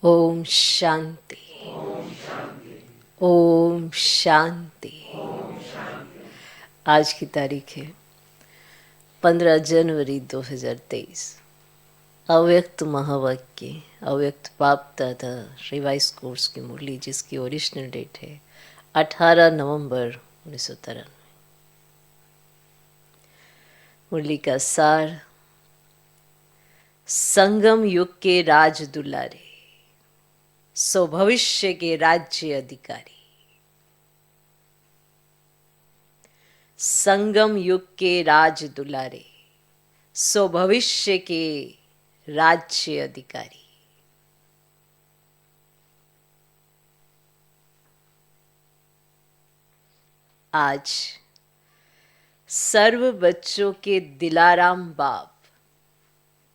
ओम शांति। ओम शांति। आज की तारीख है 15 जनवरी 2023। अव्यक्त महावाक्य अव्यक्त बाप दादा रिवाइज कोर्स की मुरली, जिसकी ओरिजिनल डेट है 18 नवंबर 1993। मुरली का सार: संगम युग के राज दुलारे, सो भविष्य के राज्य अधिकारी। संगम युग के राज दुलारे, सो भविष्य के राज्य अधिकारी। आज सर्व बच्चों के दिलाराम बाप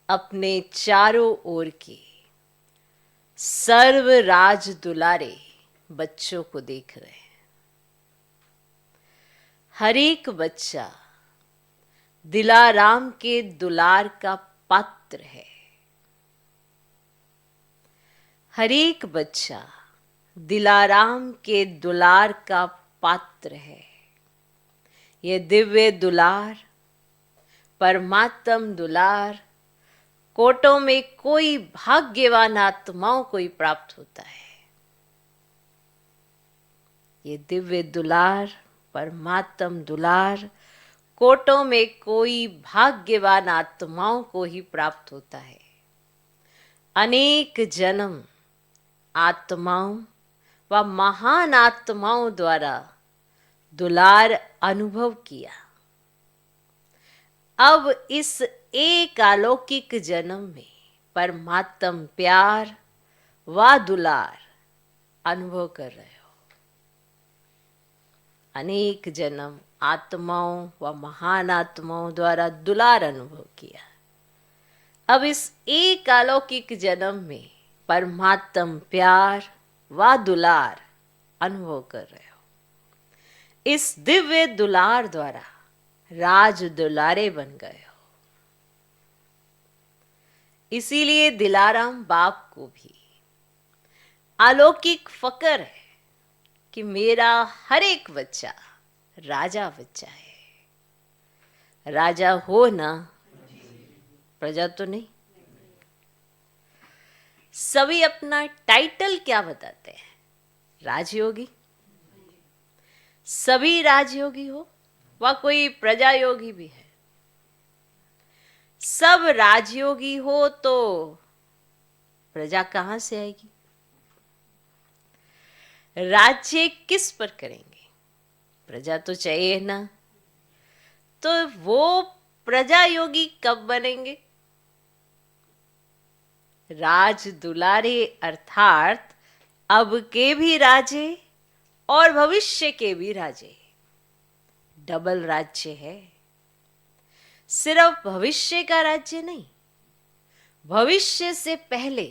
अपने चारों ओर के सर्व राज दुलारे बच्चों को देख रहे हैं। हर एक बच्चा दिलाराम के दुलार का पात्र है। हर एक बच्चा दिलाराम के दुलार का पात्र है। ये दिव्य दुलार, परमात्म दुलार कोटों में कोई भाग्यवान आत्माओं को ही प्राप्त होता है। ये दिव्य दुलार, परमात्म दुलार कोटों में कोई भाग्यवान आत्माओं को ही प्राप्त होता है। अनेक जन्म आत्माओं व महान आत्माओं द्वारा दुलार अनुभव किया। अब इस एक अलौकिक जन्म में परमात्म प्यार व दुलार अनुभव कर रहे हो। अनेक जन्म आत्माओं व महान आत्माओं द्वारा दुलार अनुभव किया। अब इस एक अलौकिक जन्म में परमात्म प्यार व दुलार अनुभव कर रहे हो। इस दिव्य दुलार द्वारा राज दुलारे बन गए हो। इसीलिए दिलाराम बाप को भी अलौकिक फकर है कि मेरा हर एक बच्चा राजा बच्चा है। राजा हो ना, प्रजा तो नहीं। सभी अपना टाइटल क्या बताते हैं? राजयोगी। सभी राजयोगी हो व कोई प्रजा योगी भी है। सब राजयोगी हो तो प्रजा कहां से आएगी? राज्य किस पर करेंगे? प्रजा तो चाहिए ना। तो वो प्रजा योगी कब बनेंगे? राज दुलारे अर्थात अब के भी राजे और भविष्य के भी राजे। डबल राज्य है। सिर्फ भविष्य का राज्य नहीं, भविष्य से पहले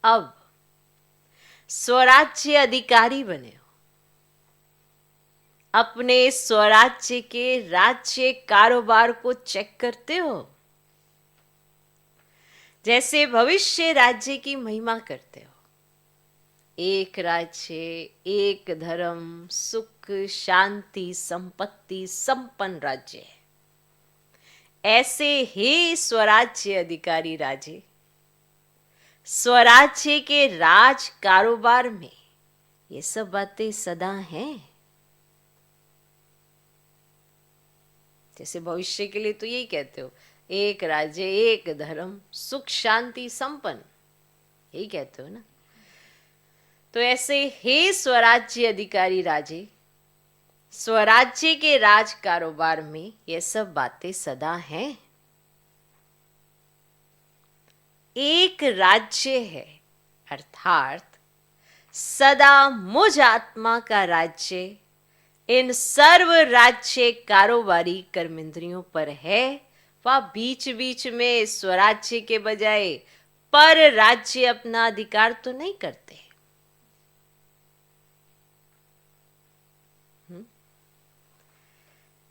अब स्वराज्य अधिकारी बने हो। अपने स्वराज्य के राज्य कारोबार को चेक करते हो। जैसे भविष्य राज्य की महिमा करते हो। एक राज्य, एक धर्म, सुख शांति संपत्ति संपन्न राज्य है। ऐसे हे स्वराज्य अधिकारी राजे, स्वराज्य के राज कारोबार में ये सब बातें सदा हैं। जैसे भविष्य के लिए तो यही कहते हो, एक राज्य, एक धर्म, सुख शांति संपन्न, यही कहते हो ना। तो ऐसे हे स्वराज्य अधिकारी राजे, स्वराज्य के राज कारोबार में ये सब बातें सदा हैं। एक राज्य है अर्थात सदा मुझ आत्मा का राज्य इन सर्व राज्य कारोबारी कर्मेंद्रियों पर है। वह बीच बीच में स्वराज्य के बजाय पर राज्य अपना अधिकार तो नहीं करते।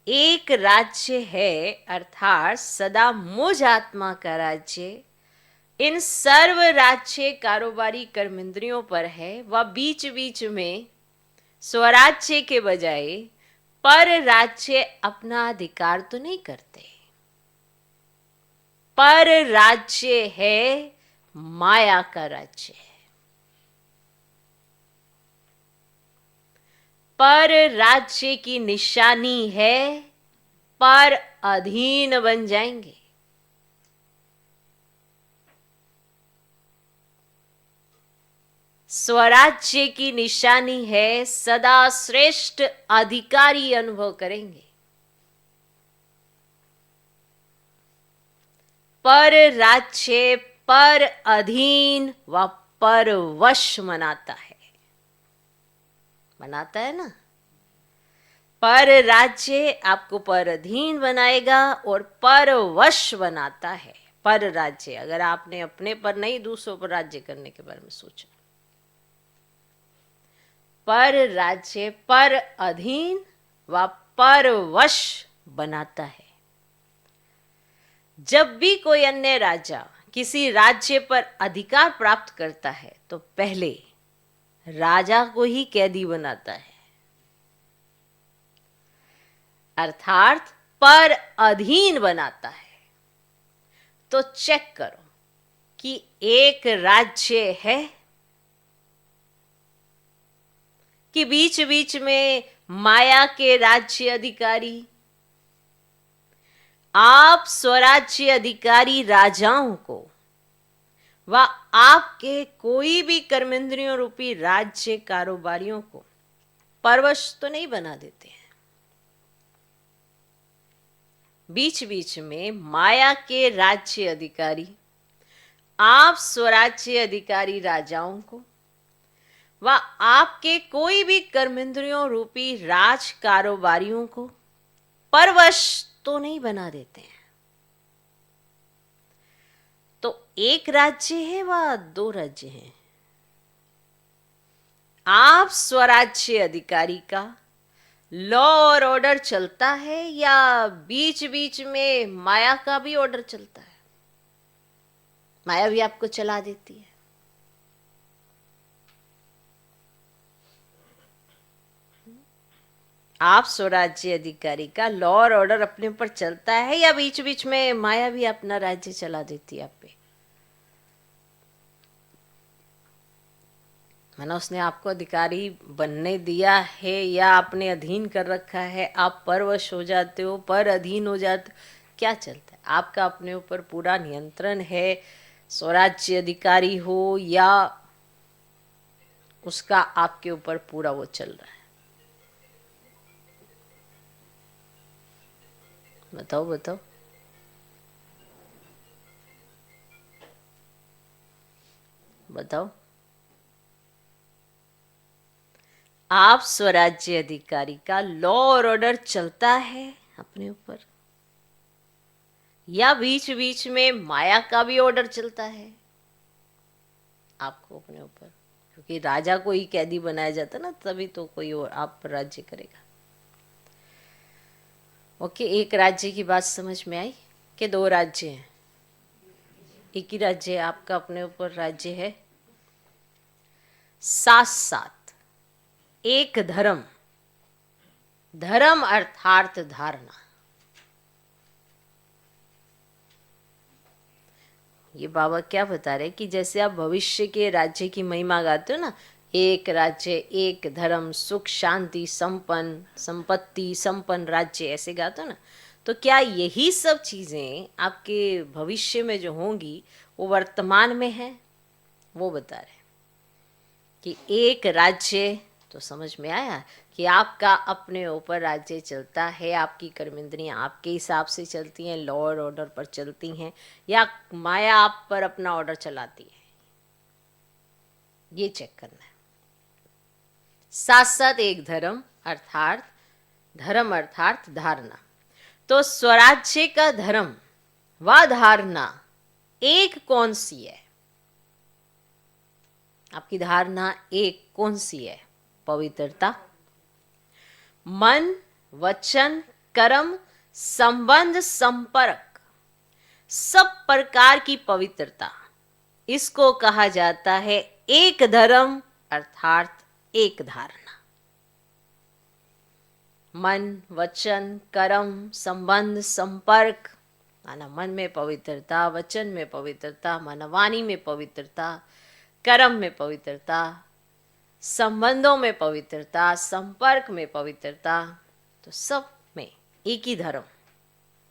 एक राज्य है अर्थात सदा मुझ आत्मा का राज्य इन सर्व राज्य कारोबारी कर्मेंद्रियों पर है, वह बीच बीच में स्वराज्य के बजाय पर राज्य अपना अधिकार तो नहीं करते। पर राज्य है माया का राज्य है। पर राज्य की निशानी है पर अधीन बन जाएंगे। स्वराज्य की निशानी है सदा श्रेष्ठ अधिकारी अनुभव करेंगे। पर राज्य पर अधीन व पर वश मनाता है ना। पर राज्य आपको पर अधीन बनाएगा और पर वश बनाता है। पर राज्य, अगर आपने अपने पर नहीं दूसरों पर राज्य करने के बारे में सोचा, पर राज्य पर अधीन व पर वश बनाता है। जब भी कोई अन्य राजा किसी राज्य पर अधिकार प्राप्त करता है तो पहले राजा को ही कैदी बनाता है, अर्थात पर अधीन बनाता है। तो चेक करो कि एक राज्य है कि बीच बीच में माया के राज्य अधिकारी, आप स्वराज्य अधिकारी राजाओं को व आपके कोई भी कर्मेंद्रियों रूपी राज्य कारोबारियों को परवश तो नहीं बना देते हैं। बीच बीच में माया के राज्य अधिकारी आप स्वराज्य अधिकारी राजाओं को व आपके कोई भी कर्मेंद्रियों रूपी राज कारोबारियों को परवश तो नहीं बना देते हैं। तो एक राज्य है व दो राज्य हैं। आप स्वराज्य अधिकारी का लॉ और ऑर्डर चलता है या बीच बीच में माया का भी ऑर्डर चलता है? माया भी आपको चला देती है। आप स्वराज्य अधिकारी का लॉ और ऑर्डर अपने ऊपर चलता है या बीच बीच में माया भी अपना राज्य चला देती है आप पे? माना उसने आपको अधिकारी बनने दिया है या आपने अधीन कर रखा है, आप परवश हो जाते हो, पर अधीन हो जाते हो, क्या चलता है? आपका अपने ऊपर पूरा नियंत्रण है, स्वराज्य अधिकारी हो या उसका आपके ऊपर पूरा वो चल रहा है? बताओ बताओ। बताओ। आप स्वराज्य अधिकारी का लॉ और ऑर्डर चलता है अपने ऊपर या बीच बीच में माया का भी ऑर्डर चलता है आपको अपने ऊपर? क्योंकि राजा को ही कैदी बनाया जाता ना, तभी तो कोई और आप पर राज्य करेगा। ओके, एक राज्य की बात समझ में आई कि दो राज्य हैं? एक ही राज्य है, आपका अपने ऊपर राज्य है। साथ साथ एक धर्म, धर्म अर्थात धारणा। ये बाबा क्या बता रहे कि जैसे आप भविष्य के राज्य की महिमा गाते हो ना, एक राज्य, एक धर्म, सुख शांति संपन्न, संपत्ति संपन्न राज्य, ऐसे गाते हो ना, तो क्या यही सब चीजें आपके भविष्य में जो होंगी वो वर्तमान में है? वो बता रहे कि एक राज्य, तो समझ में आया कि आपका अपने ऊपर राज्य चलता है, आपकी कर्मेंद्रियां आपके हिसाब से चलती हैं, लॉ और ऑर्डर पर चलती हैं, या माया आप पर अपना ऑर्डर चलाती है, ये चेक करना है। साथ साथ एक धर्म अर्थात धारणा। तो स्वराज्य का धर्म व धारणा एक कौन सी है? आपकी धारणा एक कौन सी है? पवित्रता, मन वचन कर्म संबंध संपर्क, सब प्रकार की पवित्रता, इसको कहा जाता है एक धर्म अर्थात एक धारणा। मन, वचन, कर्म, संबंध, संपर्क, माना मन में पवित्रता, वचन में पवित्रता, माना वाणी में पवित्रता, कर्म में पवित्रता, संबंधों में पवित्रता, संपर्क में पवित्रता, तो सब में एक ही धर्म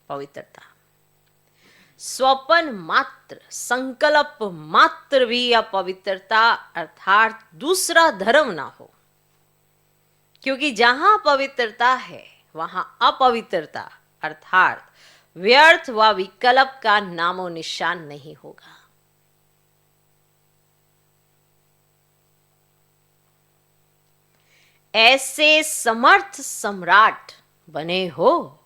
पवित्रता। स्वपन मात्र, संकल्प मात्र भी अपवित्रता अर्थात दूसरा धर्म ना हो, क्योंकि जहां पवित्रता है वहां अपवित्रता अर्थात व्यर्थ व विकल्प का नामो निशान नहीं होगा। ऐसे समर्थ सम्राट बने हो।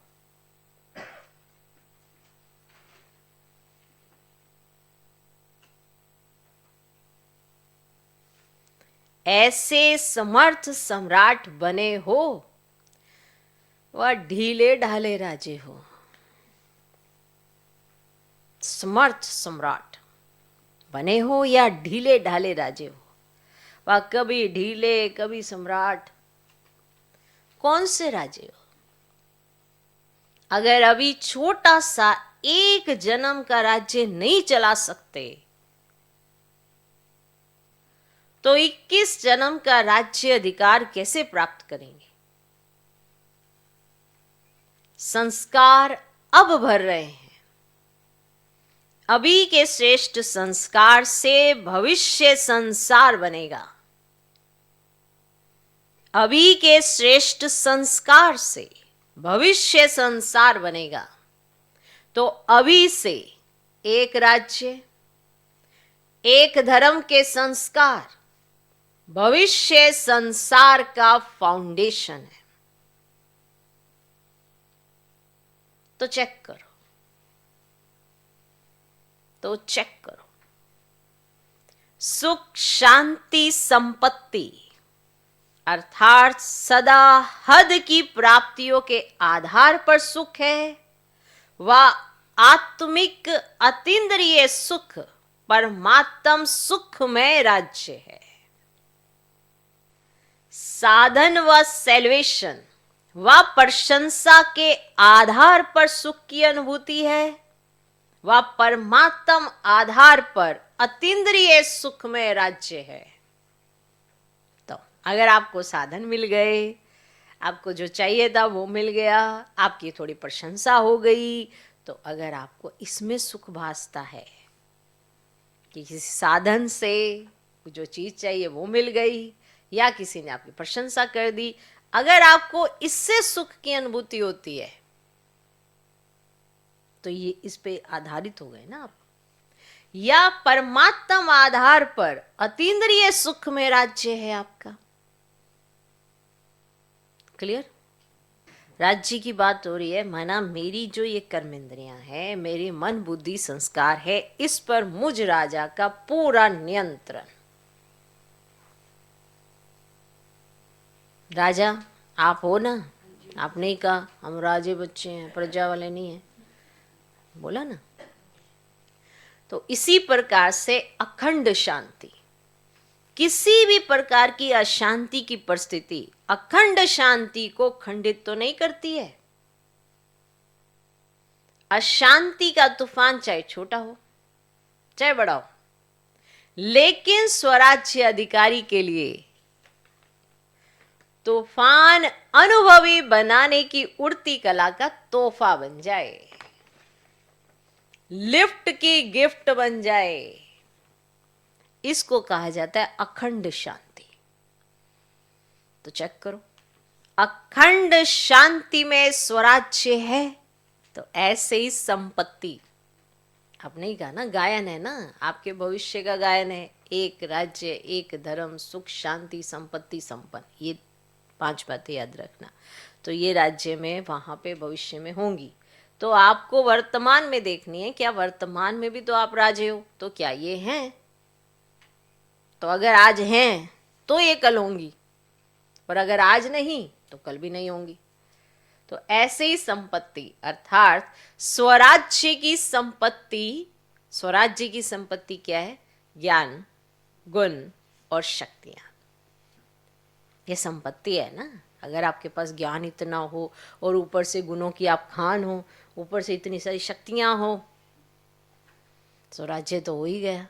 ऐसे समर्थ सम्राट बने हो व ढीले ढाले राजे हो। समर्थ सम्राट बने हो या ढीले ढाले राजे हो, वह कभी ढीले कभी सम्राट। कौन से राजे हो? अगर अभी छोटा सा एक जन्म का राज्य नहीं चला सकते तो 21 जन्म का राज्य अधिकार कैसे प्राप्त करेंगे? संस्कार अब भर रहे हैं। अभी के श्रेष्ठ संस्कार से भविष्य संसार बनेगा। अभी के श्रेष्ठ संस्कार से भविष्य संसार बनेगा। तो अभी से एक राज्य, एक धर्म के संस्कार भविष्य संसार का फाउंडेशन है। तो चेक करो, सुख शांति संपत्ति अर्थात सदा हद की प्राप्तियों के आधार पर सुख है व आत्मिक अतीन्द्रिय सुख परमात्म सुखमय राज्य है। साधन व सेल्वेशन व प्रशंसा के आधार पर सुख की अनुभूति है व परमात्म आधार पर अतीन्द्रिय सुखमय राज्य है। तो अगर आपको साधन मिल गए, आपको जो चाहिए था वो मिल गया, आपकी थोड़ी प्रशंसा हो गई, तो अगर आपको इसमें सुख भासता है कि किसी साधन से जो चीज चाहिए वो मिल गई या किसी ने आपकी प्रशंसा कर दी, अगर आपको इससे सुख की अनुभूति होती है तो ये इस पे आधारित हो गए ना आप। या परमात्म आधार पर अतीन्द्रिय सुख में राज्य है आपका। क्लियर? राज्य की बात हो रही है, माना मेरी जो ये कर्मेंद्रियां हैं, मेरी मन बुद्धि संस्कार है, इस पर मुझ राजा का पूरा नियंत्रण। राजा आप हो ना? आपने ही कहा हम राजे बच्चे हैं, प्रजा वाले नहीं हैं, बोला ना। तो इसी प्रकार से अखंड शांति, किसी भी प्रकार की अशांति की परिस्थिति अखंड शांति को खंडित तो नहीं करती है। अशांति का तूफान चाहे छोटा हो चाहे बड़ा हो, लेकिन स्वराज्य अधिकारी के लिए तूफान अनुभवी बनाने की उड़ती कला का तोहफा बन जाए, लिफ्ट की गिफ्ट बन जाए। इसको कहा जाता है अखंड शांति। तो चेक करो, अखंड शांति में स्वराज्य है तो ऐसे ही संपत्ति, आपने ही कहा ना, गायन है ना, आपके भविष्य का गायन है। एक राज्य, एक धर्म, सुख शांति संपत्ति संपन्न, ये 5 बातें याद रखना। तो ये राज्य में वहां पे भविष्य में होंगी। तो आपको वर्तमान में देखनी है, क्या वर्तमान में भी तो आप राजे हो, तो क्या ये हैं? तो अगर आज हैं तो ये कल होंगी, और अगर आज नहीं तो कल भी नहीं होंगी। तो ऐसे ही संपत्ति अर्थात स्वराज्य की संपत्ति, स्वराज्य की संपत्ति क्या है? ज्ञान, गुण और शक्तियां। ये संपत्ति है ना। अगर आपके पास ज्ञान इतना हो और ऊपर से गुणों की आप खान हो, ऊपर से इतनी सारी शक्तियां हो, तो राज्य तो हो ही गया।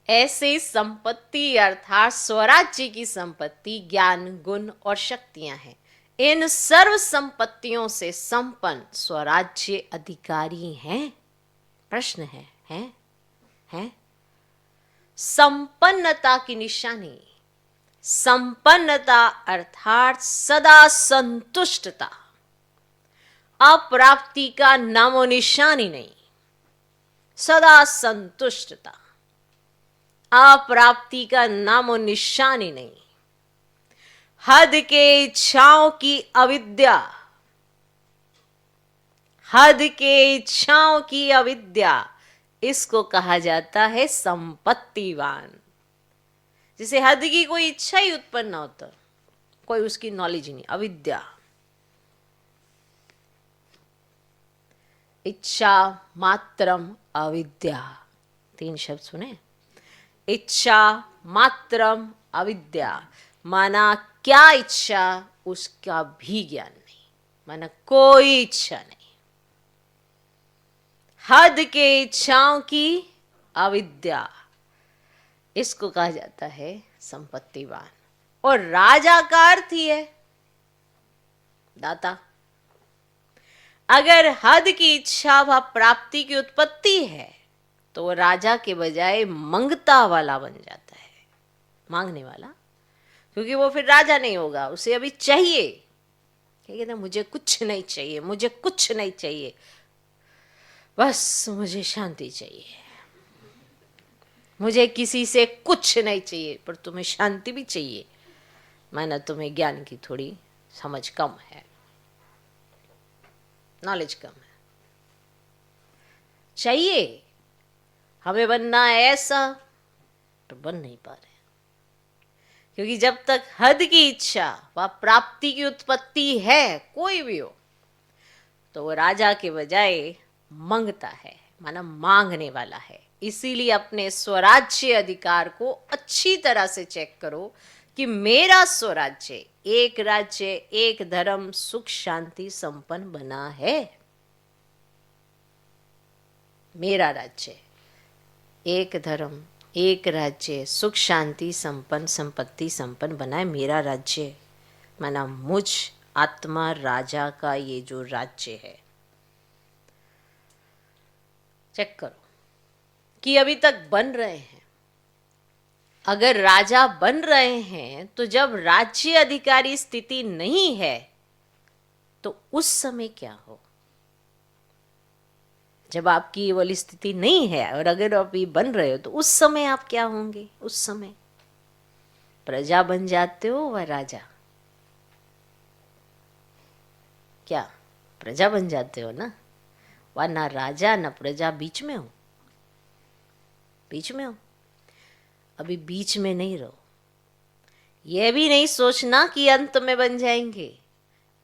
ऐसे संपत्ति अर्थात स्वराज्य की संपत्ति ज्ञान, गुण और शक्तियां हैं। इन सर्व संपत्तियों से संपन्न स्वराज्य अधिकारी हैं। प्रश्न है संपन्नता की निशानी। संपन्नता अर्थात सदा संतुष्टता, अप्राप्ति का नामो निशानी नहीं, सदा संतुष्टता, अप्राप्ति का नामो निशानी नहीं। हद के इच्छाओं की अविद्या, हद के इच्छाओं की अविद्या, इसको कहा जाता है संपत्तिवान। जिसे हद की कोई इच्छा ही उत्पन्न ना होता, कोई उसकी नॉलेज ही नहीं, अविद्या। इच्छा मात्रम अविद्या, 3 शब्द सुने। इच्छा मात्रम अविद्या, माना क्या इच्छा उसका भी ज्ञान नहीं, माना कोई इच्छा नहीं। हद के इच्छाओं की अविद्या, इसको कहा जाता है संपत्तिवान। और राजा का अर्थ ही है दाता। अगर हद की इच्छा व प्राप्ति की उत्पत्ति है तो वो राजा के बजाय मंगता वाला बन जाता है, मांगने वाला। क्योंकि वो फिर राजा नहीं होगा, उसे अभी चाहिए। क्या कहते हैं, मुझे कुछ नहीं चाहिए, मुझे कुछ नहीं चाहिए, बस मुझे शांति चाहिए, मुझे किसी से कुछ नहीं चाहिए। पर तुम्हें शांति भी चाहिए, माना तुम्हें ज्ञान की थोड़ी समझ कम है, नॉलेज कम है। चाहिए हमें बनना है ऐसा, तो बन नहीं पा रहे। क्योंकि जब तक हद की इच्छा व प्राप्ति की उत्पत्ति है, कोई भी हो, तो वो राजा के बजाय मांगता है, माना मांगने वाला है। इसीलिए अपने स्वराज्य अधिकार को अच्छी तरह से चेक करो कि मेरा स्वराज्य एक राज्य, एक धर्म, सुख शांति संपन्न बना है। मेरा राज्य एक धर्म, एक राज्य, सुख शांति संपन्न, संपत्ति संपन्न बना है। मेरा राज्य माना मुझ आत्मा राजा का ये जो राज्य है। चेक करो कि अभी तक बन रहे हैं। अगर राजा बन रहे हैं तो जब राज्य अधिकारी स्थिति नहीं है तो उस समय क्या हो? जब आपकी ये वाली स्थिति नहीं है और अगर आप ये बन रहे हो तो उस समय आप क्या होंगे? उस समय प्रजा बन जाते हो व राजा? क्या प्रजा बन जाते हो ना? वह ना राजा ना प्रजा, बीच में हो, बीच में हो। अभी बीच में नहीं रहो। यह भी नहीं सोचना कि अंत में बन जाएंगे।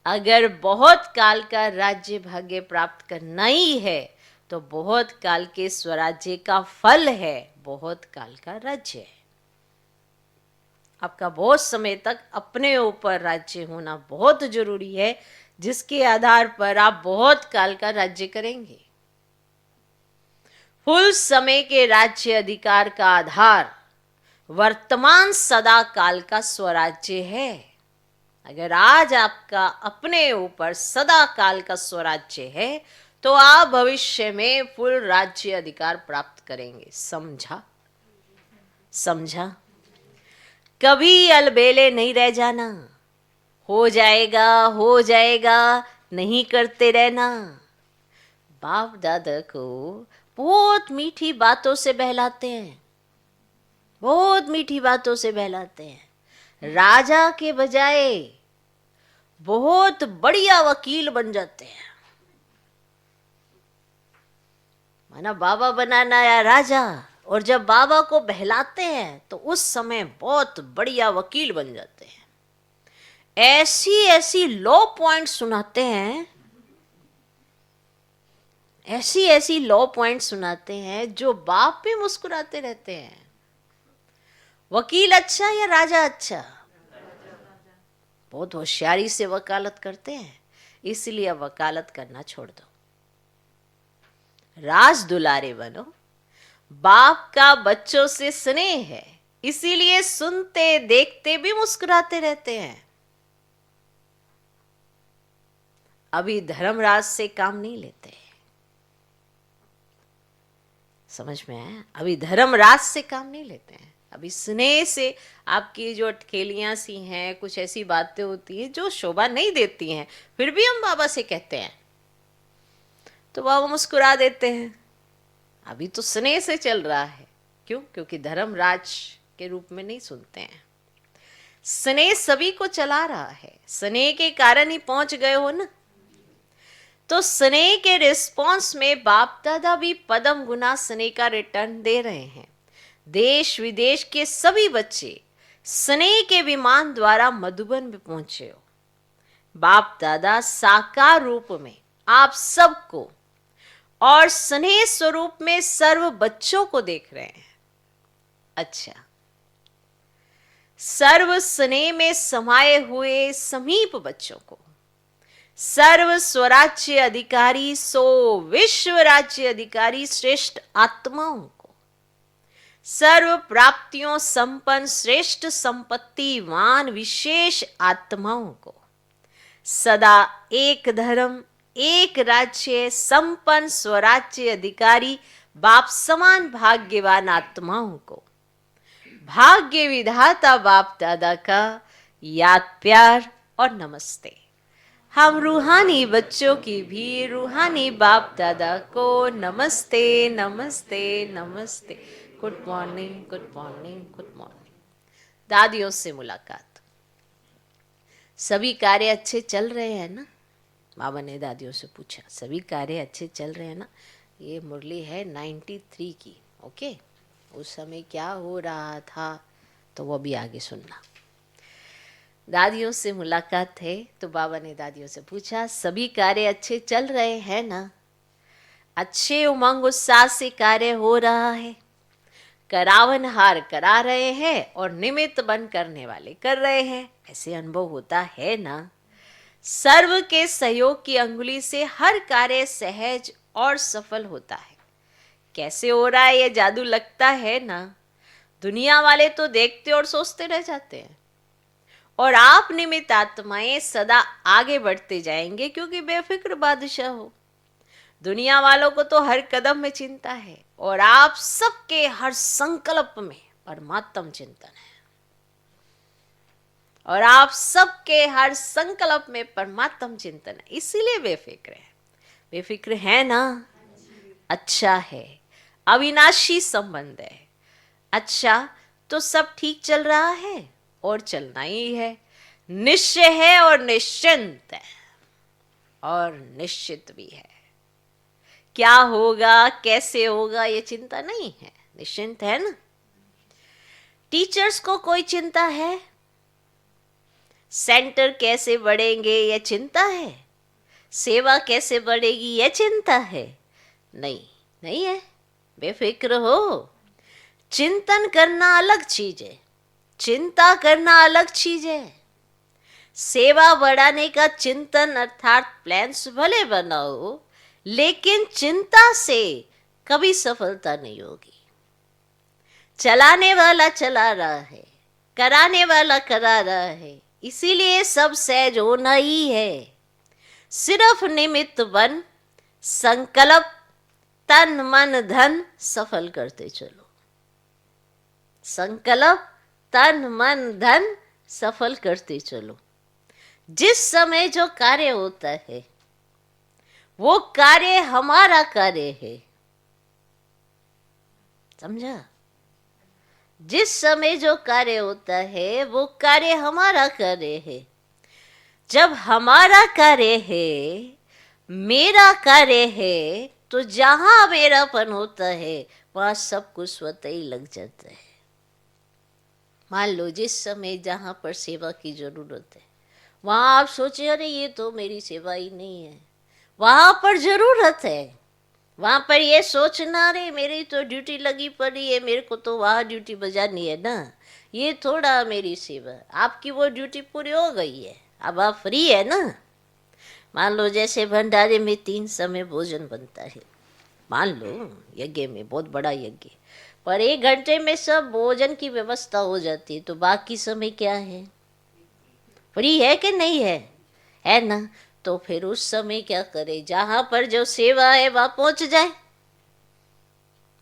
अगर बहुत काल का राज्य भाग्य प्राप्त करना ही है तो बहुत काल के स्वराज्य का फल है बहुत काल का राज्य है। आपका बहुत समय तक अपने ऊपर राज्य होना बहुत जरूरी है, जिसके आधार पर आप बहुत काल का राज्य करेंगे। फुल समय के राज्य अधिकार का आधार वर्तमान सदा काल का स्वराज्य है। अगर आज आपका अपने ऊपर सदा काल का स्वराज्य है तो आप भविष्य में फुल राज्य अधिकार प्राप्त करेंगे। समझा? समझा? कभी अलबेले नहीं रह जाना। हो जाएगा, हो जाएगा नहीं करते रहना। बाप दादा को बहुत मीठी बातों से बहलाते हैं, बहुत मीठी बातों से बहलाते हैं। राजा के बजाय बहुत बढ़िया वकील बन जाते हैं। माना बाबा बनाना या राजा, और जब बाबा को बहलाते हैं तो उस समय बहुत बढ़िया वकील बन जाते हैं। ऐसी ऐसी लॉ पॉइंट सुनाते हैं, ऐसी ऐसी लॉ पॉइंट सुनाते हैं जो बाप भी मुस्कुराते रहते हैं। वकील अच्छा या राजा अच्छा? बहुत होशियारी से वकालत करते हैं, इसलिए अब वकालत करना छोड़ दो, राज दुलारे बनो। बाप का बच्चों से स्नेह है, इसीलिए सुनते देखते भी मुस्कुराते रहते हैं। अभी धर्मराज से काम नहीं लेते, समझ में आया? अभी धर्मराज से काम नहीं लेते हैं, अभी स्नेह से आपकी जो अटखेलियां सी हैं, कुछ ऐसी बातें होती हैं जो शोभा नहीं देती हैं, फिर भी हम बाबा से कहते हैं तो बाबा मुस्कुरा देते हैं। अभी तो स्नेह से चल रहा है। क्यों? क्योंकि धर्मराज के रूप में नहीं सुनते हैं। स्नेह सभी को चला रहा है, स्नेह के कारण ही पहुंच गए हो ना। तो स्नेह के रिस्पॉन्स में बाप दादा भी पदम गुना स्नेह का रिटर्न दे रहे हैं। देश विदेश के सभी बच्चे स्नेह के विमान द्वारा मधुबन में पहुंचे हो। बाप दादा साकार रूप में आप सबको और स्नेह स्वरूप में सर्व बच्चों को देख रहे हैं। अच्छा, सर्व स्नेह में समाये हुए समीप बच्चों को, सर्व स्वराज्य अधिकारी सो विश्व राज्य अधिकारी श्रेष्ठ आत्माओं को, सर्व प्राप्तियों संपन्न श्रेष्ठ संपत्तिवान विशेष आत्माओं को, सदा एक धर्म एक राज्य संपन्न स्वराज्य अधिकारी बाप समान भाग्यवान आत्माओं को, भाग्य विधाता बाप दादा का याद प्यार और नमस्ते। हम रूहानी बच्चों की भी रूहानी बाप दादा को नमस्ते नमस्ते नमस्ते। Good morning good morning good morning. दादियों से मुलाकात। सभी कार्य अच्छे चल रहे हैं ना? बाबा ने दादियों से पूछा, सभी कार्य अच्छे चल रहे हैं ना? ये मुरली है 93 की, ओके। उस समय क्या हो रहा था तो वो भी आगे सुनना। दादियों से मुलाकात है तो बाबा ने दादियों से पूछा, सभी कार्य अच्छे चल रहे हैं ना? अच्छे उमंग उत्साह से कार्य हो रहा है, करावनहार करा रहे हैं और निमित्त बन करने वाले कर रहे हैं, ऐसे अनुभव होता है ना? सर्व के सहयोग की अंगुली से हर कार्य सहज और सफल होता है। कैसे हो रहा है ये जादू लगता है ना? दुनिया वाले तो देखते और सोचते रह जाते हैं, और आप निमित्त आत्माएं सदा आगे बढ़ते जाएंगे क्योंकि बेफिक्र बादशाह हो। दुनिया वालों को तो हर कदम में चिंता है और आप सबके हर संकल्प में परमात्म चिंतन है, और आप सबके हर संकल्प में परमात्म चिंतन है, इसीलिए बेफिक्र है। बेफिक्र है ना? अच्छा है, अविनाशी संबंध है। अच्छा, तो सब ठीक चल रहा है और चलना ही है, निश्चय है और निश्चिंत है और निश्चित भी है। क्या होगा कैसे होगा ये चिंता नहीं है, निश्चिंत है ना? टीचर्स को कोई चिंता है? सेंटर कैसे बढ़ेंगे ये चिंता है? सेवा कैसे बढ़ेगी ये चिंता है? नहीं, नहीं है, बेफिक्र हो। चिंतन करना अलग चीज है, चिंता करना अलग चीज है। सेवा बढ़ाने का चिंतन अर्थात प्लान्स भले बनाओ, लेकिन चिंता से कभी सफलता नहीं होगी। चलाने वाला चला रहा है, कराने वाला करा रहा है, इसीलिए सब सहज होना ही है। सिर्फ निमित्त बन संकल्प तन मन धन सफल करते चलो। संकल्प तन मन धन सफल करते चलो। जिस समय जो कार्य होता है वो कार्य हमारा कार्य है, समझा? जिस समय जो कार्य होता है वो कार्य हमारा कार्य है। जब हमारा कार्य है, मेरा कार्य है, तो जहां मेरापन होता है वहां सब कुछ स्वतः ही लग जाता है। मान लो जिस समय जहां पर सेवा की जरूरत है वहां आप सोचे अरे ये तो मेरी सेवा ही नहीं है, वहां पर जरूरत है, वहां पर ये सोचना, रे मेरी तो ड्यूटी लगी पड़ी है, मेरे को तो वहां ड्यूटी बजानी है ना, ये थोड़ा मेरी सेवा। आपकी वो ड्यूटी पूरी हो गई है, अब आप फ्री है ना। मान लो जैसे भंडारे में 3 समय भोजन बनता है, मान लो यज्ञ में, बहुत बड़ा यज्ञ, पर 1 घंटे में सब भोजन की व्यवस्था हो जाती है, तो बाकी समय क्या है, फ्री है कि नहीं है ना। तो फिर उस समय क्या करे, जहां पर जो सेवा है वहां पहुंच जाए,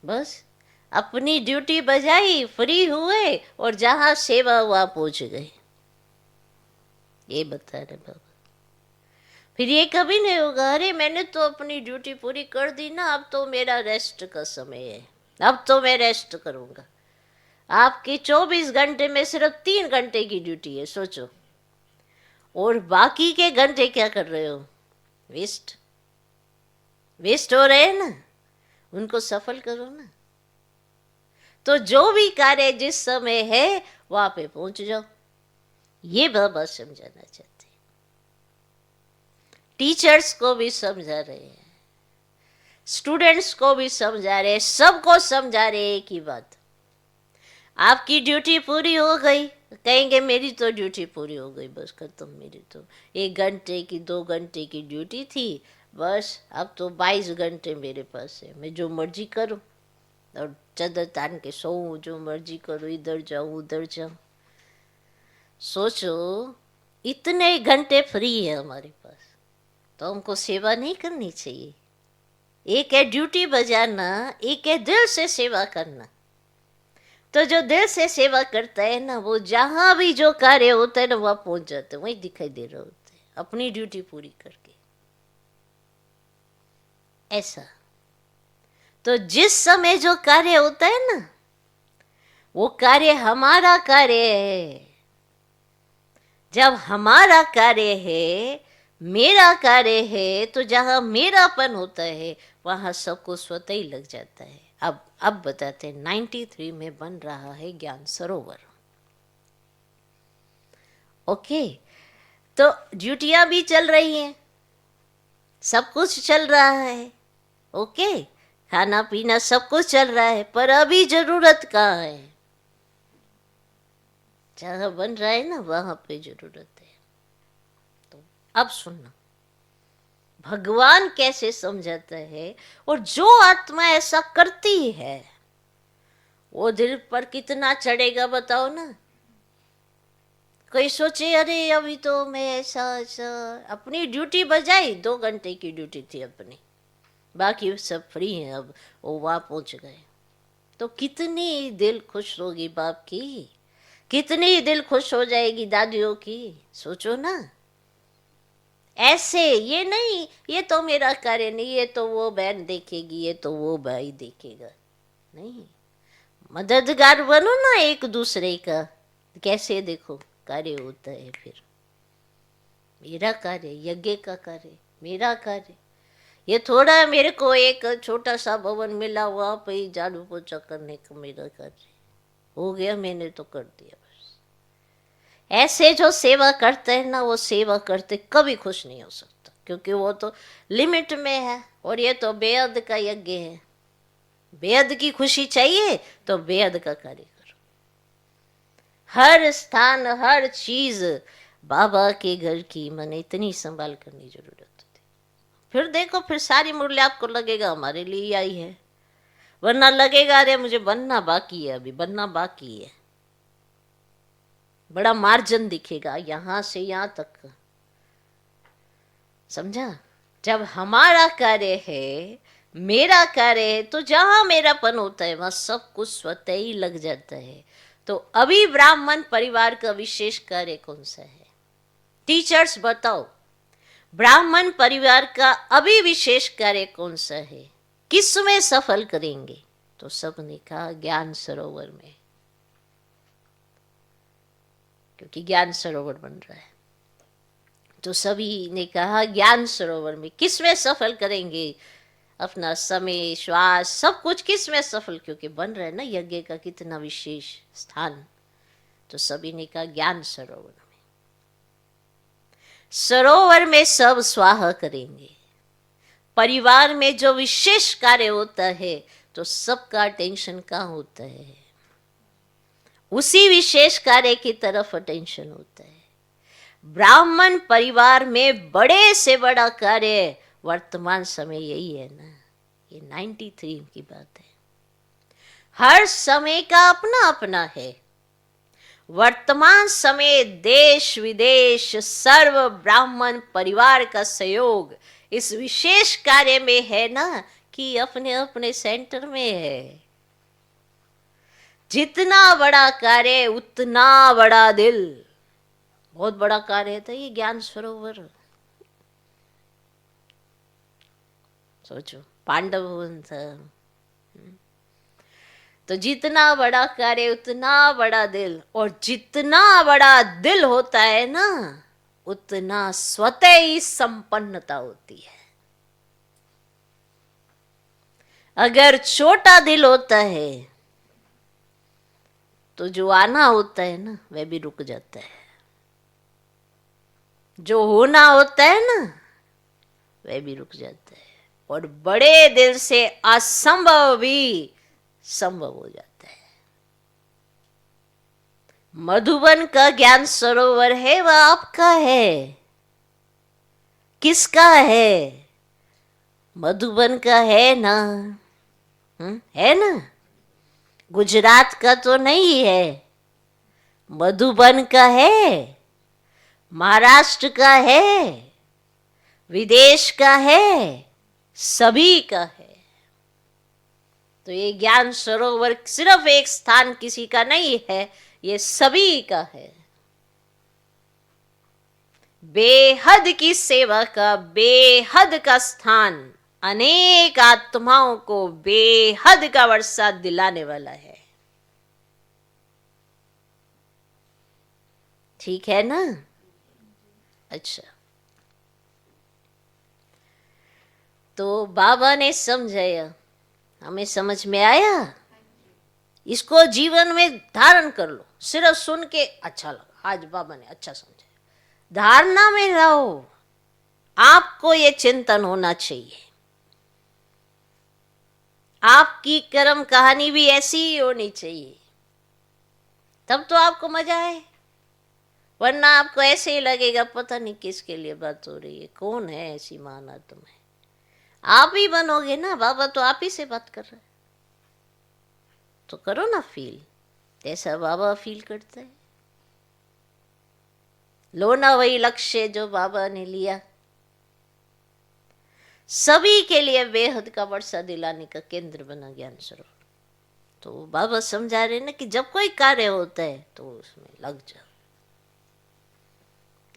बस अपनी ड्यूटी बजाई, फ्री हुए, और जहां सेवा वहां पहुंच गए। ये बता रहे बाबा। फिर ये कभी नहीं होगा, अरे मैंने तो अपनी ड्यूटी पूरी कर दी ना, अब तो मेरा रेस्ट का समय है, अब तो मैं रेस्ट करूंगा। आपकी 24 घंटे में सिर्फ 3 घंटे की ड्यूटी है, सोचो, और बाकी के घंटे क्या कर रहे हो, वेस्ट वेस्ट हो रहे हैं ना, उनको सफल करो ना। तो जो भी कार्य जिस समय है वहां पे पहुंच जाओ, ये बाबा समझाना चाहते हैं। टीचर्स को भी समझा रहे हैं, स्टूडेंट्स को भी समझा रहे हैं, सबको समझा रहे हैं एक ही बात। आपकी ड्यूटी पूरी हो गई, कहेंगे मेरी तो ड्यूटी पूरी हो गई, बस खत्म, मेरी तो 1 घंटे की 2 घंटे की ड्यूटी थी, बस अब तो 22 घंटे मेरे पास है, मैं जो मर्जी करूं, और चादर तान के सोऊं, जो मर्जी करूं, इधर जाऊं उधर जाऊं। सोचो, इतने घंटे फ्री है हमारे पास, तो हमको सेवा नहीं करनी चाहिए। एक है ड्यूटी बजाना, एक है दिल से सेवा करना। तो जो दिल से सेवा करता है ना, वो जहां भी जो कार्य होता है ना वहां पहुंच जाते हैं, वहीं दिखाई दे रहे होते हैं, अपनी ड्यूटी पूरी करके। ऐसा तो जिस समय जो कार्य होता है ना, वो कार्य हमारा कार्य है। जब हमारा कार्य है, मेरा कार्य है, तो जहां मेरापन होता है वहां सबको स्वतः ही लग जाता है। अब बताते हैं, 93 में बन रहा है ज्ञान सरोवर। ओके, तो ड्यूटियां भी चल रही हैं, सब कुछ चल रहा है, ओके, खाना पीना सब कुछ चल रहा है, पर अभी जरूरत कहाँ है, जहां बन रहा है ना वहां पे जरूरत है। तो अब सुनना, भगवान कैसे समझाता है, और जो आत्मा ऐसा करती है वो दिल पर कितना चढ़ेगा बताओ ना। कोई सोचे अरे अभी तो मैं ऐसा ऐसा, अपनी ड्यूटी बजाई, 2 घंटे की ड्यूटी थी अपनी, बाकी सब फ्री हैं, अब वो वहां पहुंच गए, तो कितनी दिल खुश होगी बाप की, कितनी दिल खुश हो जाएगी दादियों की, सोचो ना। ऐसे ये नहीं, ये तो मेरा कार्य नहीं, ये तो वो बहन देखेगी, ये तो वो भाई देखेगा, नहीं, मददगार बनो ना एक दूसरे का। कैसे देखो कार्य होता है फिर, मेरा कार्य, यज्ञ का कार्य, मेरा कार्य। ये थोड़ा मेरे को एक छोटा सा भवन मिला, वहां पे ही झाड़ू पोछा करने का मेरा कार्य हो गया, मैंने तो कर दिया बस। ऐसे जो सेवा करते हैं ना, वो सेवा करते कभी खुश नहीं हो सकता, क्योंकि वो तो लिमिट में है, और ये तो बेहद का यज्ञ है। बेहद की खुशी चाहिए तो बेहद का कार्य करो। हर स्थान, हर चीज बाबा के घर की मैंने इतनी संभाल करनी जरूरत होती। फिर देखो, फिर सारी मूल्य आपको लगेगा हमारे लिए आई है, वरना लगेगा अरे मुझे बनना बाकी है, अभी बनना बाकी है, बड़ा मार्जिन दिखेगा यहां से यहां तक। समझा? जब हमारा कार्य है, मेरा कार्य है, तो जहां मेरापन होता है वहां सब कुछ स्वतः ही लग जाता है। तो अभी ब्राह्मण परिवार का विशेष कार्य कौन सा है? टीचर्स बताओ, ब्राह्मण परिवार का अभी विशेष कार्य कौन सा है, किसमें सफल करेंगे? तो सबने कहा ज्ञान सरोवर में, क्योंकि ज्ञान सरोवर बन रहा है। तो सभी ने कहा ज्ञान सरोवर में। किसमें सफल करेंगे? अपना समय, श्वास, सब कुछ किसमें सफल, क्योंकि बन रहा है ना यज्ञ का कितना विशेष स्थान। तो सभी ने कहा ज्ञान सरोवर में। सरोवर में सब स्वाहा करेंगे, परिवार में जो विशेष कार्य होता है तो सबका अटेंशन कहाँ होता है? उसी विशेष कार्य की तरफ अटेंशन होता है। ब्राह्मण परिवार में बड़े से बड़ा कार्य वर्तमान समय यही है ना। ये 93 की बात है। हर समय का अपना अपना है। वर्तमान समय देश विदेश सर्व ब्राह्मण परिवार का सहयोग इस विशेष कार्य में है ना कि अपने अपने सेंटर में है। जितना बड़ा कार्य उतना बड़ा दिल। बहुत बड़ा कार्य था ये ज्ञान सरोवर। सोचो पांडव भवन था। तो जितना बड़ा कार्य उतना बड़ा दिल, और जितना बड़ा दिल होता है ना उतना स्वतः ही संपन्नता होती है। अगर छोटा दिल होता है तो जो आना होता है ना वह भी रुक जाता है, जो होना होता है ना वह भी रुक जाता है, और बड़े दिल से असंभव भी संभव हो जाता है। मधुबन का ज्ञान सरोवर है वह आपका है। किसका है? मधुबन का है ना। है ना। गुजरात का तो नहीं है, मधुबन का है, महाराष्ट्र का है, विदेश का है, सभी का है। तो ये ज्ञान सरोवर सिर्फ एक स्थान किसी का नहीं है, ये सभी का है। बेहद की सेवा का बेहद का स्थान अनेक आत्माओं को बेहद का वर्षा दिलाने वाला है। ठीक है ना। अच्छा, तो बाबा ने समझाया, हमें समझ में आया। इसको जीवन में धारण कर लो। सिर्फ सुन के अच्छा लगा, आज बाबा ने अच्छा समझाया, धारणा में रहो। आपको ये चिंतन होना चाहिए। आपकी कर्म कहानी भी ऐसी ही होनी चाहिए, तब तो आपको मजा आए। वरना आपको ऐसे ही लगेगा पता नहीं किसके लिए बात हो रही है, कौन है ऐसी महान आत्मा है। आप ही बनोगे ना, बाबा तो आप ही से बात कर रहे हैं, तो करो ना फील जैसा बाबा फील करता है। लो ना वही लक्ष्य जो बाबा ने लिया, सभी के लिए बेहद का वर्षा दिलाने का केंद्र बना ज्ञान सरोवर। तो बाबा समझा रहे ना कि जब कोई कार्य होता है तो उसमें लग जाओ,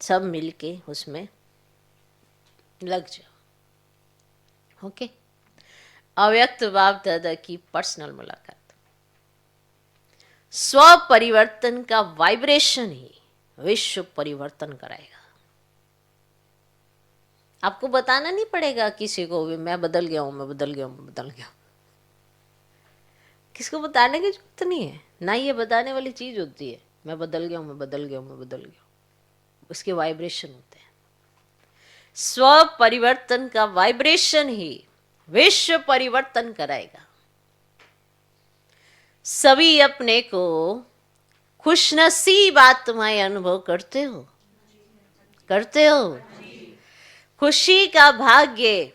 सब मिलके उसमें लग जाओ। ओके। अव्यक्त बाप दादा की पर्सनल मुलाकात। स्व परिवर्तन का वाइब्रेशन ही विश्व परिवर्तन कराएगा। आपको बताना नहीं पड़ेगा किसी को भी, मैं बदल गया हूं, मैं बदल गया हूं, मैं बदल गया हूं। किसको बताने की जरूरत नहीं है ना, ये बताने वाली चीज होती है, मैं बदल गया हूं, मैं बदल गया हूं, मैं बदल गया हूं। उसके वाइब्रेशन होते हैं। स्व परिवर्तन का वाइब्रेशन ही विश्व परिवर्तन कराएगा। सभी अपने को खुशनसीब आत्माएं अनुभव करते हो, करते हो। खुशी का भाग्य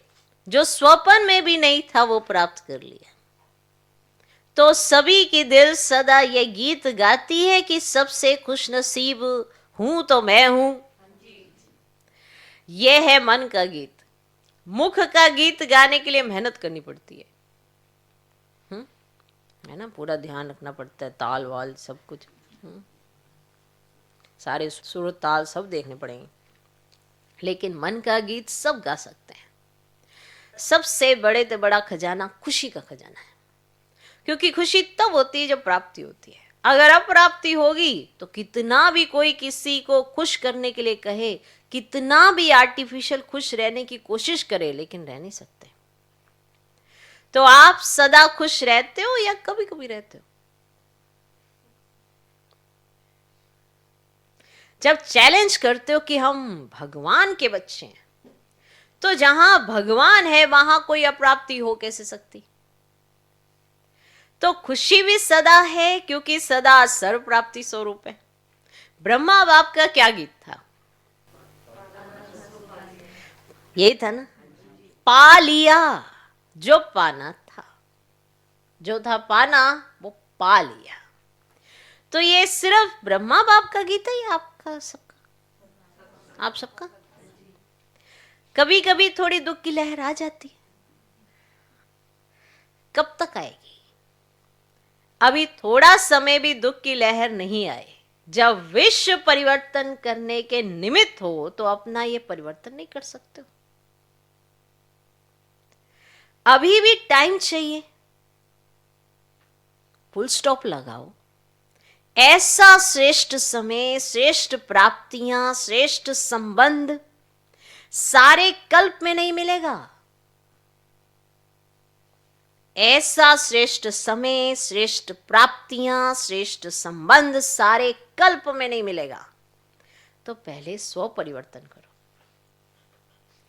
जो स्वप्न में भी नहीं था वो प्राप्त कर लिया। तो सभी की दिल सदा ये गीत गाती है कि सबसे खुशनसीब हूं तो मैं हूं। ये है मन का गीत। मुख का गीत गाने के लिए मेहनत करनी पड़ती है ना, पूरा ध्यान रखना पड़ता है, ताल वाल सब कुछ, सारे सुर ताल सब देखने पड़ेंगे। लेकिन मन का गीत सब गा सकते हैं। सबसे बड़े तो बड़ा खजाना खुशी का खजाना है, क्योंकि खुशी तब होती है जब प्राप्ति होती है। अगर अप्राप्ति होगी तो कितना भी कोई किसी को खुश करने के लिए कहे, कितना भी आर्टिफिशियल खुश रहने की कोशिश करे, लेकिन रह नहीं सकते। तो आप सदा खुश रहते हो या कभी कभी रहते हो? जब चैलेंज करते हो कि हम भगवान के बच्चे हैं, तो जहां भगवान है वहां कोई अप्राप्ति हो कैसे सकती? तो खुशी भी सदा है क्योंकि सदा सर्व प्राप्ति स्वरूप है। ब्रह्मा बाप का क्या गीत था? यही था ना, पा लिया जो पाना था, जो था पाना वो पा लिया। तो ये सिर्फ ब्रह्मा बाप का गीत है या आपका सबका? आप सबका? कभी कभी थोड़ी दुख की लहर आ जाती है, कब तक आएगी? अभी थोड़ा समय भी दुख की लहर नहीं आए। जब विश्व परिवर्तन करने के निमित्त हो तो अपना ये परिवर्तन नहीं कर सकते हो। अभी भी टाइम चाहिए, फुल स्टॉप लगाओ। ऐसा श्रेष्ठ समय, श्रेष्ठ प्राप्तियां, श्रेष्ठ संबंध सारे कल्प में नहीं मिलेगा। ऐसा श्रेष्ठ समय, श्रेष्ठ प्राप्तियां, श्रेष्ठ संबंध सारे कल्प में नहीं मिलेगा। तो पहले स्व परिवर्तन करो।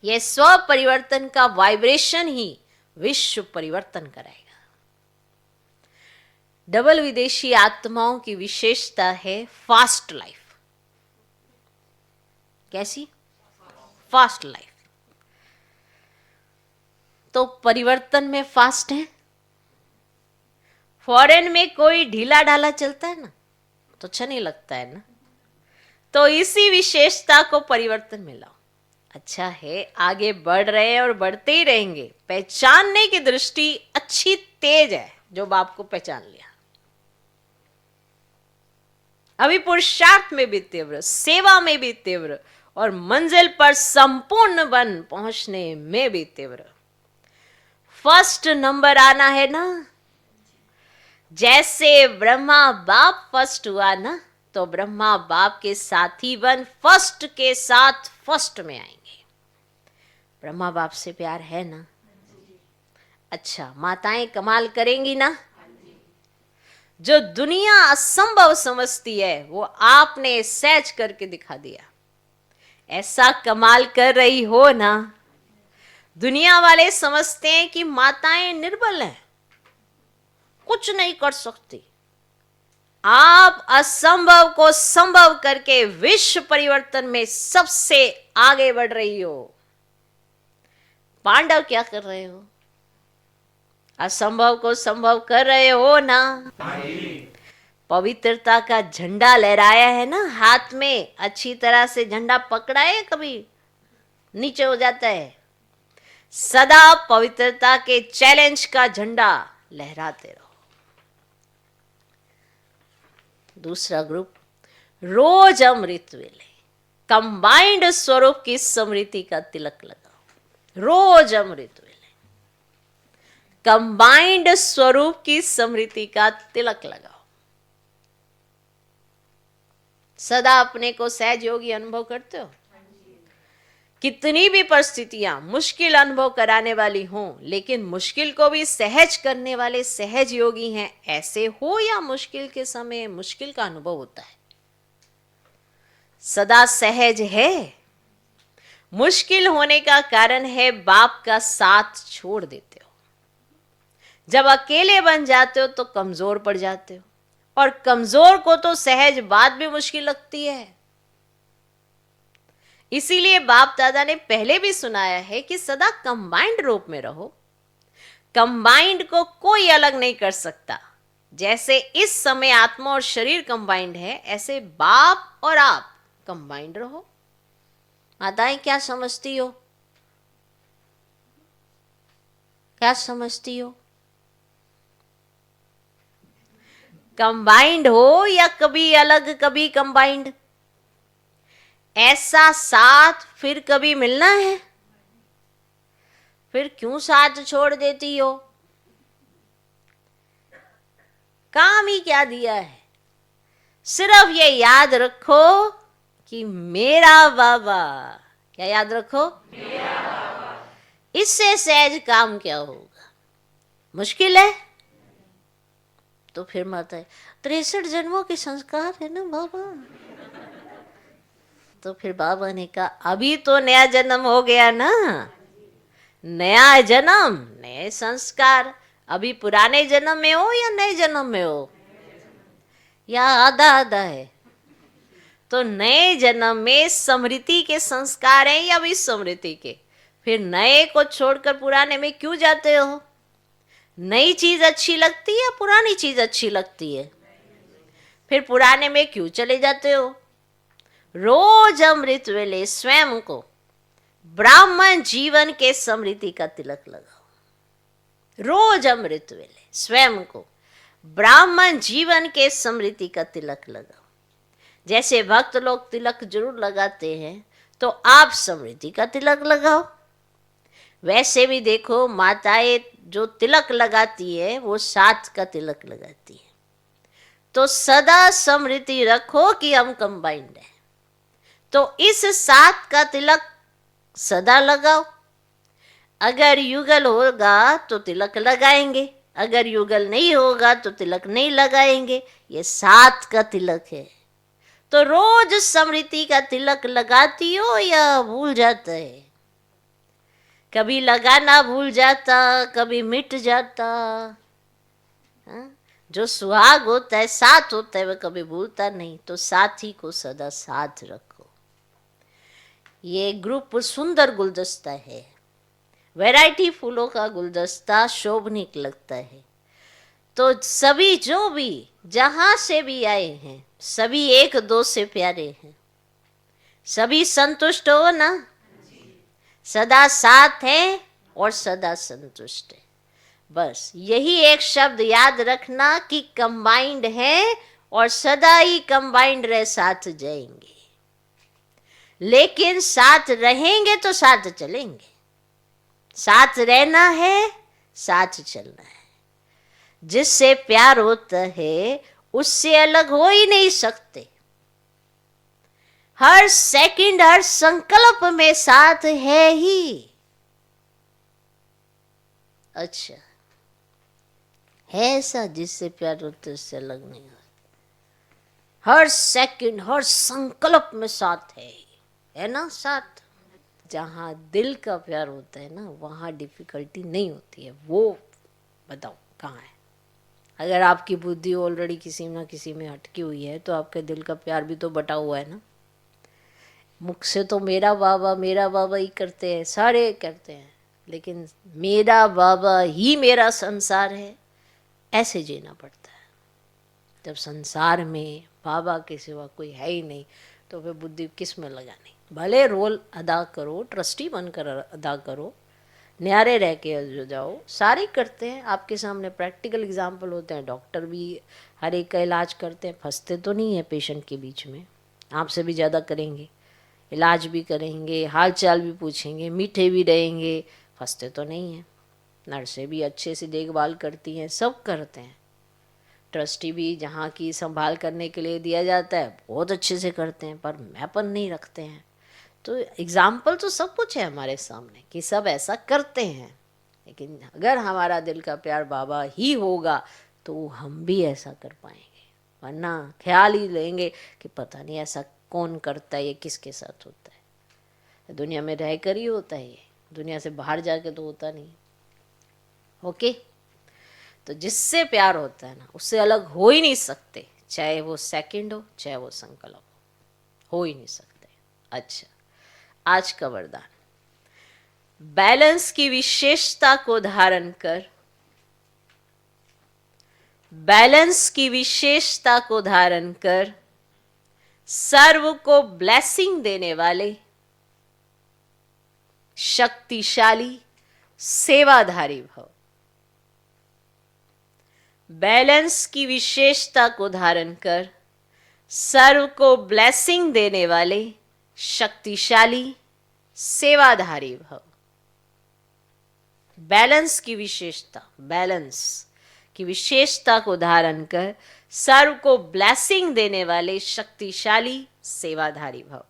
यह स्व परिवर्तन का वाइब्रेशन ही विश्व परिवर्तन कराएगा। डबल विदेशी आत्माओं की विशेषता है फास्ट लाइफ। कैसी? Fast life. तो परिवर्तन में फास्ट है। फॉरेन में कोई ढीला ढाला चलता है ना तो अच्छा नहीं लगता है ना। तो इसी विशेषता को परिवर्तन में लाओ। अच्छा है, आगे बढ़ रहे हैं और बढ़ते ही रहेंगे। पहचानने की दृष्टि अच्छी तेज है जो बाप को पहचान लिया। अभी पुरुषार्थ में भी तीव्र, सेवा में भी तीव्र और मंजिल पर संपूर्ण बन पहुंचने में भी तीव्र। फर्स्ट नंबर आना है ना। जैसे ब्रह्मा बाप फर्स्ट हुआ ना, तो ब्रह्मा बाप के साथी बन फर्स्ट के साथ फर्स्ट में आएंगे। ब्रह्मा बाप से प्यार है ना? अच्छा, माताएं कमाल करेंगी ना। जो दुनिया असंभव समझती है वो आपने सहज करके दिखा दिया। ऐसा कमाल कर रही हो ना। दुनिया वाले समझते हैं कि माताएं निर्बल हैं, कुछ नहीं कर सकती। आप असंभव को संभव करके विश्व परिवर्तन में सबसे आगे बढ़ रही हो। पांडव क्या कर रहे हो? असंभव को संभव कर रहे हो ना। पवित्रता का झंडा लहराया है ना हाथ में, अच्छी तरह से झंडा पकड़ा है, कभी नीचे हो जाता है। सदा पवित्रता के चैलेंज का झंडा लहराते रहो। दूसरा ग्रुप, रोज अमृत वेले कंबाइंड स्वरूप की स्मृति का तिलक लगाओ। रोज अमृत वेले कंबाइंड स्वरूप की स्मृति का तिलक लगाओ। सदा अपने को सहज योगी अनुभव करते हो। कितनी भी परिस्थितियां मुश्किल अनुभव कराने वाली हों, लेकिन मुश्किल को भी सहज करने वाले सहज योगी हैं। ऐसे हो या मुश्किल के समय मुश्किल का अनुभव होता है, सदा सहज है। मुश्किल होने का कारण है बाप का साथ छोड़ देते हो। जब अकेले बन जाते हो तो कमजोर पड़ जाते हो, और कमजोर को तो सहज बात भी मुश्किल लगती है। इसीलिए बाप दादा ने पहले भी सुनाया है कि सदा कंबाइंड रूप में रहो। कंबाइंड को कोई अलग नहीं कर सकता। जैसे इस समय आत्मा और शरीर कंबाइंड है, ऐसे बाप और आप कंबाइंड रहो। माताएं क्या समझती हो? क्या समझती हो? कंबाइंड हो या कभी अलग कभी कंबाइंड? ऐसा साथ फिर कभी मिलना है? फिर क्यों साथ छोड़ देती हो? काम ही क्या दिया है? सिर्फ ये याद रखो कि मेरा बाबा, क्या याद रखो? मेरा बाबा। इससे सहज काम क्या होगा? मुश्किल है तो फिर माता है 63 जन्मों के संस्कार है ना बाबा। तो फिर बाबा ने कहा अभी तो नया जन्म हो गया ना, नया जन्म, नए संस्कार। अभी पुराने जन्म में हो या नए जन्म में हो, या आधा आधा है? तो नए जन्म में स्मृति के संस्कार हैं या विस्मृति के? फिर नए को छोड़कर पुराने में क्यों जाते हो? नई चीज अच्छी लगती है या पुरानी चीज अच्छी लगती है? फिर पुराने में क्यों चले जाते हो? रोज अमृत वेले स्वयं को ब्राह्मण जीवन के स्मृति का तिलक लगाओ। रोज अमृत वेले स्वयं को ब्राह्मण जीवन के स्मृति का तिलक लगाओ। जैसे भक्त लोग तिलक जरूर लगाते हैं, तो आप स्मृति का तिलक लगाओ। वैसे भी देखो, माताएं जो तिलक लगाती है वो साथ का तिलक लगाती है। तो सदा स्मृति रखो कि हम कंबाइंड हैं, तो इस साथ का तिलक सदा लगाओ। अगर युगल होगा तो तिलक लगाएंगे, अगर युगल नहीं होगा तो तिलक नहीं लगाएंगे। ये साथ का तिलक है। तो रोज स्मृति का तिलक लगाती हो या भूल जाता है? कभी लगाना भूल जाता, कभी मिट जाता। हा? जो सुहाग होता है, साथ होता है, वह कभी भूलता नहीं। तो साथी को सदा साथ रखो। ये ग्रुप सुंदर गुलदस्ता है, वैरायटी फूलों का गुलदस्ता शोभनीक लगता है। तो सभी जो भी जहां से भी आए हैं, सभी एक दो से प्यारे हैं। सभी संतुष्ट हो ना? सदा साथ है और सदा संतुष्ट है। बस यही एक शब्द याद रखना कि कंबाइंड है और सदा ही कंबाइंड रह साथ जाएंगे। लेकिन साथ रहेंगे तो साथ चलेंगे। साथ रहना है, साथ चलना है। जिससे प्यार होता है उससे अलग हो ही नहीं सकते। हर सेकंड, हर संकल्प में साथ है ही। अच्छा, है ऐसा जिससे प्यार होता है उससे अलग नहीं होता। हर सेकंड, हर संकल्प में साथ है ना? साथ जहां दिल का प्यार होता है ना, वहां डिफिकल्टी नहीं होती है। वो बताओ कहाँ है? अगर आपकी बुद्धि ऑलरेडी किसी ना किसी में अटकी हुई है, तो आपके दिल का प्यार भी तो बटा हुआ है ना। मुख से तो मेरा बाबा ही करते हैं, सारे करते हैं, लेकिन मेरा बाबा ही मेरा संसार है, ऐसे जीना पड़ता है। जब संसार में बाबा के सिवा कोई है ही नहीं, तो फिर बुद्धि किस में लगानी? भले रोल अदा करो, ट्रस्टी बनकर अदा करो, न्यारे रह के जो जाओ, सारे करते हैं। आपके सामने प्रैक्टिकल एग्जाम्पल होते हैं। डॉक्टर भी हर एक का इलाज करते हैं, फंसते तो नहीं है पेशेंट के बीच में। आपसे भी ज़्यादा करेंगे, इलाज भी करेंगे, हाल चाल भी पूछेंगे, मीठे भी रहेंगे, फंसते तो नहीं हैं। नर्सें भी अच्छे से देखभाल करती हैं, सब करते हैं। ट्रस्टी भी जहाँ की संभाल करने के लिए दिया जाता है बहुत अच्छे से करते हैं, पर मैपन नहीं रखते हैं। तो एग्जाम्पल तो सब कुछ है हमारे सामने कि सब ऐसा करते हैं। लेकिन अगर हमारा दिल का प्यार बाबा ही होगा तो हम भी ऐसा कर पाएंगे। वरना ख्याल ही लेंगे कि पता नहीं ऐसा कौन करता है, ये किसके साथ होता है। दुनिया में रह कर ही होता है, ये दुनिया से बाहर जाके तो होता नहीं। ओके, तो जिससे प्यार होता है ना, उससे अलग हो ही नहीं सकते। चाहे वो सेकंड हो, चाहे वो संकल्प हो ही नहीं सकते। अच्छा, आज का वरदान, बैलेंस की विशेषता को धारण कर, बैलेंस की विशेषता को धारण कर सर्व को ब्लेसिंग देने वाले शक्तिशाली सेवाधारी भव। बैलेंस की विशेषता को धारण कर सर्व को ब्लेसिंग देने वाले शक्तिशाली सेवाधारी भव। बैलेंस की विशेषता, बैलेंस की विशेषता को धारण कर सर्व को ब्लेसिंग देने वाले शक्तिशाली सेवाधारी भव।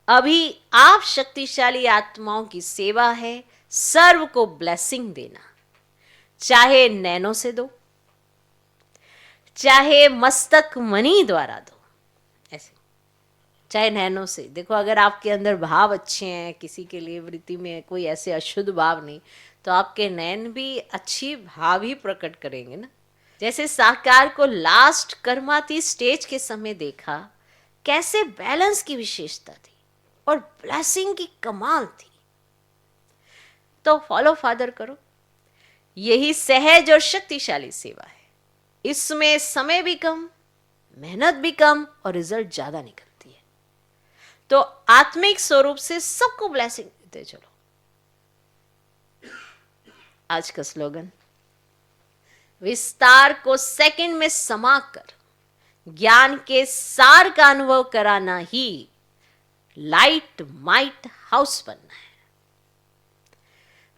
अभी आप शक्तिशाली आत्माओं की सेवा है सर्व को ब्लेसिंग देना। चाहे नैनो से दो, चाहे मस्तक मणि द्वारा दो, ऐसे चाहे नैनों से। देखो अगर आपके अंदर भाव अच्छे हैं, किसी के लिए वृत्ति में कोई ऐसे अशुद्ध भाव नहीं, तो आपके नैन भी अच्छी भाव ही प्रकट करेंगे ना। जैसे साकार को लास्ट कर्माती स्टेज के समय देखा, कैसे बैलेंस की विशेषता थी और ब्लेसिंग की कमाल थी। तो फॉलो फादर करो, यही सहज और शक्तिशाली सेवा है। इसमें समय भी कम, मेहनत भी कम और रिजल्ट ज्यादा निकलती है। तो आत्मिक स्वरूप से सबको ब्लेसिंग देते चलो। आज का स्लोगन, विस्तार को सेकंड में समाकर ज्ञान के सार का अनुभव कराना ही लाइट माइट हाउस बनना है।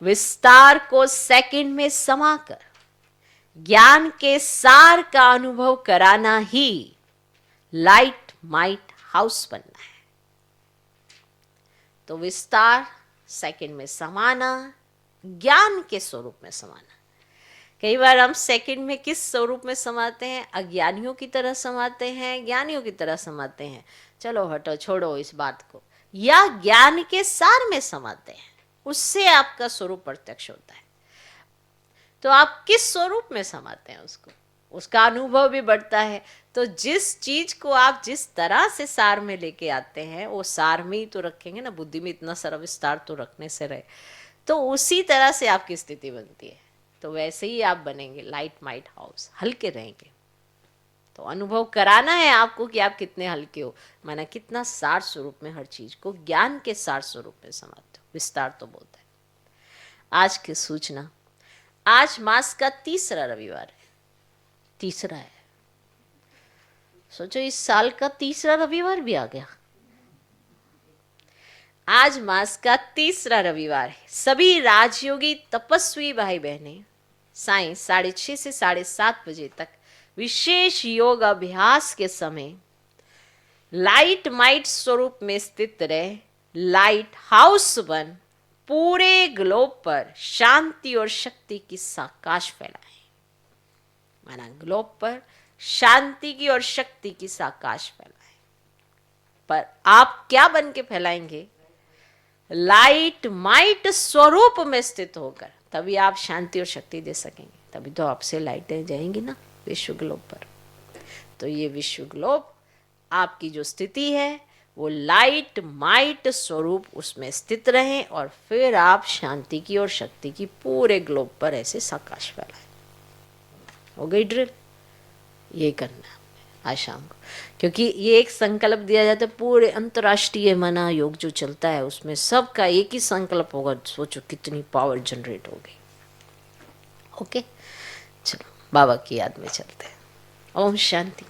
विस्तार को सेकंड में समाकर ज्ञान के सार का अनुभव कराना ही लाइट माइट हाउस बनना है। तो विस्तार सेकंड में समाना, ज्ञान के स्वरूप में समाना। कई बार हम सेकंड में किस स्वरूप में समाते हैं? अज्ञानियों की तरह समाते हैं, ज्ञानियों की तरह समाते हैं। चलो हटो, छोड़ो इस बात को। या ज्ञान के सार में समाते हैं, उससे आपका स्वरूप प्रत्यक्ष होता है। तो आप किस स्वरूप में समाते हैं उसको, उसका अनुभव भी बढ़ता है। तो जिस चीज को आप जिस तरह से सार में लेके आते हैं, वो सार में ही तो रखेंगे ना। बुद्धि में इतना सारा विस्तार तो रखने से रहे, तो उसी तरह से आपकी स्थिति बनती है। तो वैसे ही आप बनेंगे लाइट माइट हाउस, हल्के रहेंगे। तो अनुभव कराना है आपको कि आप कितने हल्के हो, माना कितना सार स्वरूप में हर चीज को ज्ञान के सार स्वरूप में समाते हो। विस्तार तो बहुत है। आज की सूचना, आज मास का तीसरा रविवार है। तीसरा है, सोचो इस साल का तीसरा रविवार भी आ गया। आज मास का तीसरा रविवार है। सभी राजयोगी तपस्वी भाई बहनें सायं 6:30 से 7:30 बजे तक विशेष योग अभ्यास के समय लाइट माइट स्वरूप में स्थित रहे लाइट हाउस बन पूरे ग्लोब पर शांति और शक्ति की साकाश फैलाएं। माना ग्लोब पर शांति की और शक्ति की साकाश फैलाएं। पर आप क्या बन के फैलाएंगे? लाइट माइट स्वरूप में स्थित होकर, तभी आप शांति और शक्ति दे सकेंगे। तभी तो आपसे लाइटें जाएंगी ना विश्व ग्लोब पर। तो ये विश्व ग्लोब, आपकी जो स्थिति है वो लाइट माइट स्वरूप उसमें स्थित रहें और फिर आप शांति की और शक्ति की पूरे ग्लोब पर ऐसे साकाश फैलाएं। हो गई ड्रिल? ये करना है आज शाम को, क्योंकि ये एक संकल्प दिया जाता है। पूरे अंतर्राष्ट्रीय मना योग जो चलता है उसमें सबका एक ही संकल्प होगा। सोचो कितनी पावर जनरेट हो गई। ओके, चलो बाबा की याद में चलते हैं। ओम शांति।